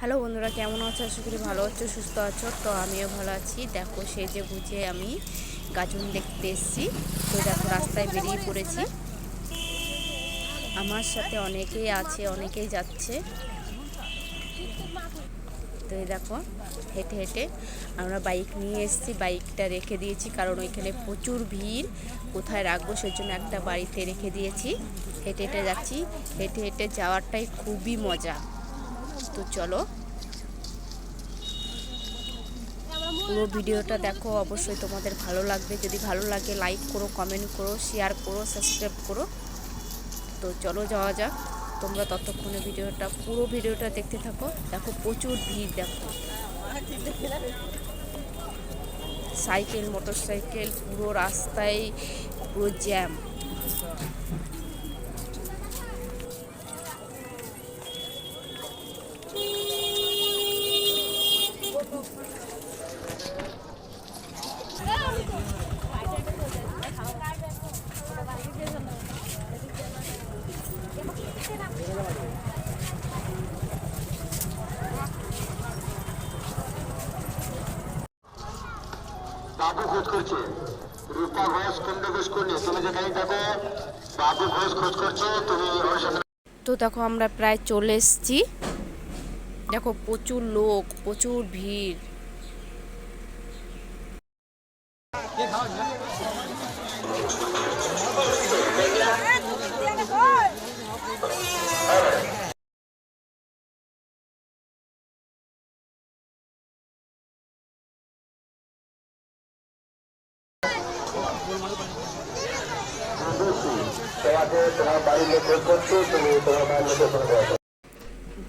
Hello বন্ধুরা, কেমন আছো? আশা করি ভালো আছো, সুস্থ আছো। তো আমিও ভালো আছি। দেখো সেজে গুজে আমি গাজন দেখতে এসেছি। তো দেখো রাস্তায় বেরিয়ে পড়েছি। আমার সাথে অনেকেই আছে, অনেকেই যাচ্ছে। তো এই দেখো হেঁটে হেঁটে আমরা বাইক নিয়ে এসেছি। বাইকটা রেখে দিয়েছি কারণ ওইখানে প্রচুর ভিড়, কোথায় রাখবো সেজন্য একটা বাড়িতে রেখে দিয়েছি। হেঁটে হেঁটে যাচ্ছি। হেঁটে হেঁটে যাওয়াটাই খুবই মজা। তো চলো পুরো ভিডিওটা দেখো, অবশ্যই তোমাদের ভালো লাগবে। যদি ভালো লাগে লাইক করো, কমেন্ট করো, শেয়ার করো, সাবস্ক্রাইব করো। তো চলো যাওয়া যাক। তোমরা ততক্ষণে পুরো ভিডিওটা দেখতে থাকো। দেখো প্রচুর ভিড়, দেখো সাইকেল, মোটর সাইকেল, পুরো রাস্তায় পুরো জ্যাম। বাবু খোঁজ করছে, রূপা ঘোষ কেন্দ্র ঘোষ করলে তুমি যেখানে থাকো, বাবু ঘোষ খোঁজ করছে, তুমি ওর সাথে। তো দেখো আমরা প্রায় চলে এসেছি। দেখো প্রচুর লোক, প্রচুর ভিড়।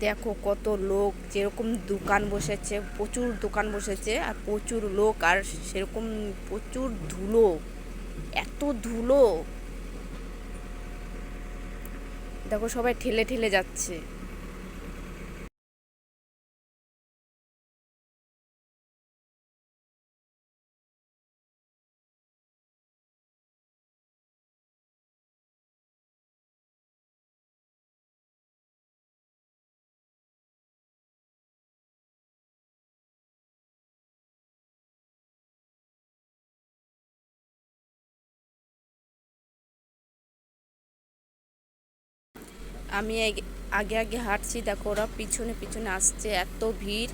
দেখো কত লোক, যেরকম দোকান বসেছে, প্রচুর দোকান বসেছে আর প্রচুর লোক, আর সেরকম প্রচুর ধুলো, এত ধুলো। দেখো সবাই ঠেলে ঠেলে যাচ্ছে। আমি আগে আগে হাঁটছি, দেখো ওরা পিছনে পিছনে আসছে, এত ভিড়।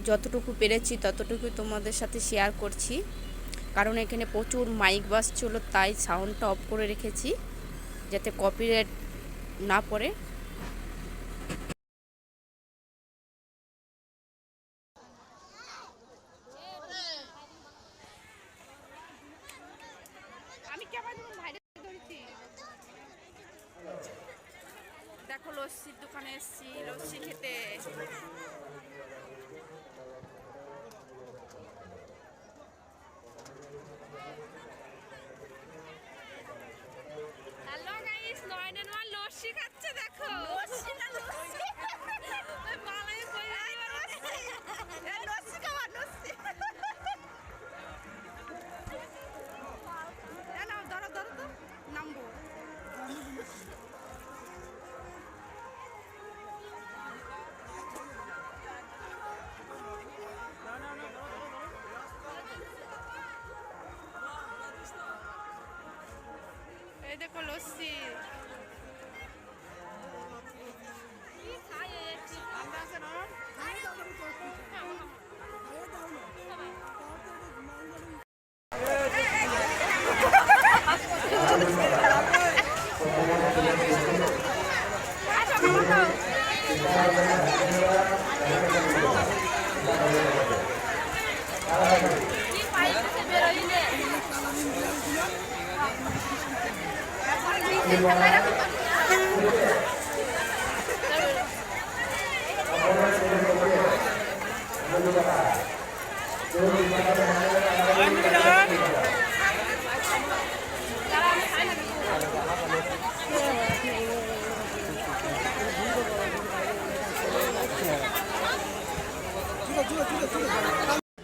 যতটুকু পেরেছি ততটুকু তোমাদের সাথে শেয়ার করছি, কারণ এখানে প্রচুর মাইক বাজছিল, তাই সাউন্ডটা অফ করে রেখেছি যাতে কপিরাইট না পড়ে। দেখো লস্যির দোকানে এসেছি লস্যি খেতে। হ্যালো গাইস, নয়নের মা লস্যি খাচ্ছে। দেখো লস্যি না লস্যি মালাই কই লস্যি, এ লস্যি খাওয়া লস্যি। এ নাও, ধরো ধরো তো, নামবো। এই দেখো লস্যি।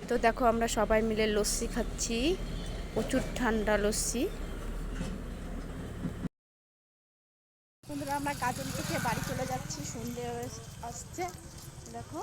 তো দেখো আমরা সবাই মিলে লস্যি খাচ্ছি, প্রচুর ঠান্ডা লস্যি। বন্ধুরা আমরা গাজন থেকে বাড়ি চলে যাচ্ছি, সন্ধে আসছে দেখো